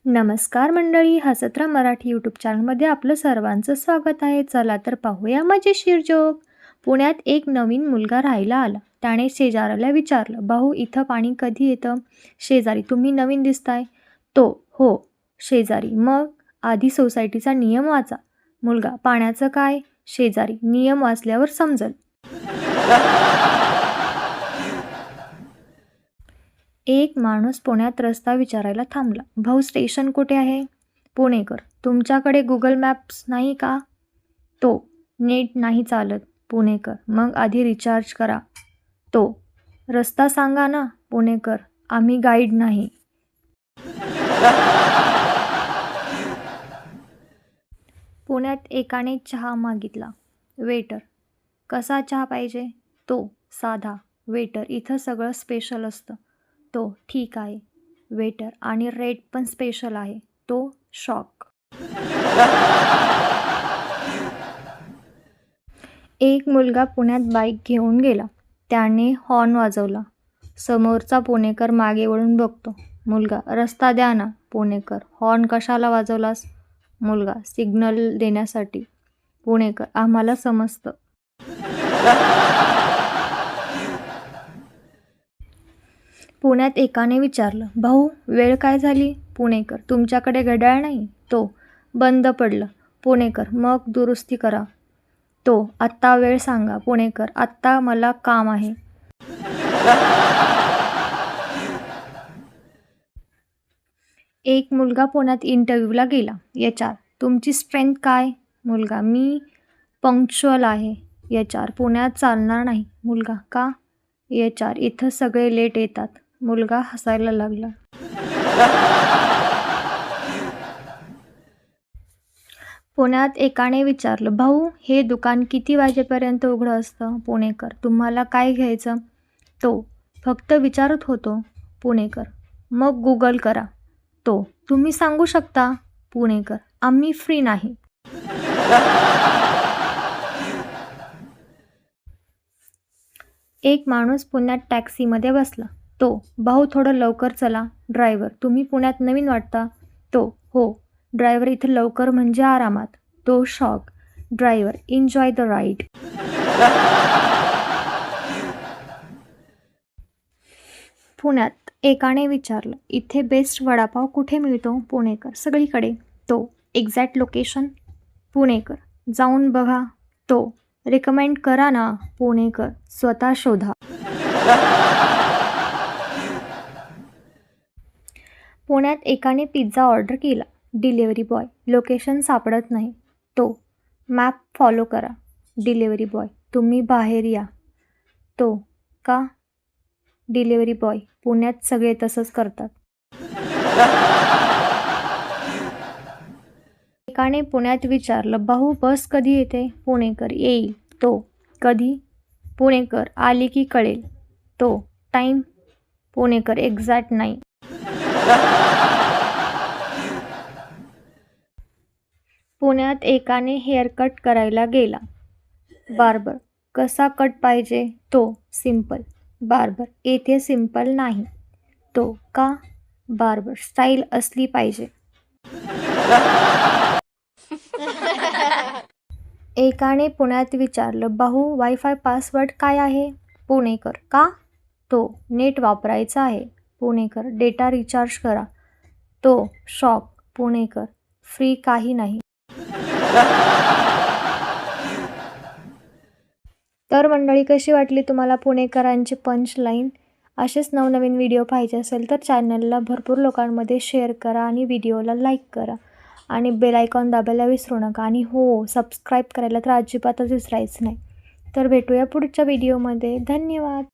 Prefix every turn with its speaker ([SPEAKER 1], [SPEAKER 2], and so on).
[SPEAKER 1] नमस्कार मंडळी, हसतरा मराठी यूट्यूब चॅनलमध्ये आपलं सर्वांचं स्वागत आहे. चला तर पाहूया मजेशीर जोक. पुण्यात एक नवीन मुलगा राहायला आला. त्याने शेजाऱ्याला विचारलं, भाऊ इथं पाणी कधी येतं? शेजारी, तुम्ही नवीन दिसताय. तो, हो. शेजारी, मग आधी सोसायटीचा नियम वाचा. मुलगा, पाण्याचं काय? शेजारी, नियम वाचल्यावर समजल. एक माणूस पुण्यात रस्ता विचारायला थांबला. भाऊ स्टेशन कुठे आहे? पुणेकर, तुमच्याकडे गुगल मॅप्स नाही का? तो, नेट नाही चालत. पुणेकर, मग आधी रिचार्ज करा. तो, रस्ता सांगा ना. पुणेकर, आम्ही गाईड नाही. पुण्यात एकाने चहा मागितला. वेटर, कसा चहा पाहिजे? तो, साधा. वेटर, इथं सगळं स्पेशल असतं. तो, ठीक आहे. वेटर, आणि रेट पण स्पेशल आहे. तो, शॉक. एक मुलगा पुण्यात बाईक घेऊन गेला. त्याने हॉर्न वाजवला. समोरचा पुणेकर मागे वळून बघतो. मुलगा, रस्ता द्या ना. पुणेकर, हॉर्न कशाला वाजवलास? मुलगा, सिग्नल देण्यासाठी. पुणेकर, आम्हाला समजतं. पुण्यात एकाने विचारलं, भाऊ वेळ काय झाली? पुणेकर, तुमच्याकडे घड्याळ नाही. तो, बंद पडलं. पुणेकर, मग दुरुस्ती करा. तो, आत्ता वेळ सांगा. पुणेकर, आत्ता मला काम आहे. एक मुलगा पुण्यात इंटरव्ह्यूला गेला. HR, तुमची स्ट्रेंथ काय? मुलगा, मी पंक्च्युअल आहे. HR, पुण्यात चालणार नाही. मुलगा, का? HR, इथं सगळे लेट येतात. मुलगा हसायला लागला. पुण्यात एकाने विचारलं, भाऊ हे दुकान किती वाजेपर्यंत उघडं असतं? पुणेकर, तुम्हाला काय घ्यायचं? तो, फक्त विचारत होतो. पुणेकर, मग गुगल करा. तो, तुम्ही सांगू शकता. पुणेकर, आम्ही फ्री नाही. एक माणूस पुण्यात टॅक्सीमध्ये बसला. तो, भाऊ थोडं लवकर चला. ड्रायव्हर, तुम्ही पुण्यात नवीन वाटता. तो, हो. ड्रायव्हर, इथं लवकर म्हणजे आरामात. तो, shock. Driver, enjoy the ride. पुण्यात एकाने विचारलं, इथे बेस्ट वडापाव कुठे मिळतो? पुणेकर, सगळीकडे. तो, एक्झॅक्ट लोकेशन? पुणेकर, जाऊन बघा. तो, रेकमेंड करा ना. पुणेकर, स्वतः शोधा. पुण्यात एकाने पिझ्झा ऑर्डर केला. डिलिव्हरी बॉय, लोकेशन सापडत नाही. तो, मॅप फॉलो करा. डिलिव्हरी बॉय, तुम्ही बाहेर या. तो, का? डिलिव्हरी बॉय, पुण्यात सगळे तसंच करतात. एकाने पुण्यात विचारलं, भाऊ बस कधी येते? पुणेकर, येईल. तो, कधी? पुणेकर, आली की कळेल. तो, टाईम? पुणेकर, एक्झॅक्ट नाही. पुण्यात एकाने हेअर कट करायला गेला. बार्बर, कसा कट पाहिजे? तो, सिंपल. बार्बर, येथे सिंपल नाही. तो, का? बार्बर, स्टाईल असली पाहिजे. एकाने पुण्यात विचारलं, भाऊ वायफाय पासवर्ड काय आहे? पुणेकर, का? तो, नेट वापरायचं आहे. पुणेकर, डेटा रिचार्ज करा. तो, शॉक. पुणेकर, फ्री काही नाही. तर मंडळी, कशी वाटली तुम्हाला पुणेकरांची पंच लाईन? असेच नवनवीन व्हिडिओ पाहिजे असेल तर चॅनलला भरपूर लोकांमध्ये शेअर करा आणि व्हिडिओला लाईक करा आणि बेल आयकॉन दाबायला विसरू नका. आणि हो, सबस्क्राईब करायला तर अजिबातच विसरायचं नाही. तर भेटूया पुढच्या व्हिडिओमध्ये. धन्यवाद.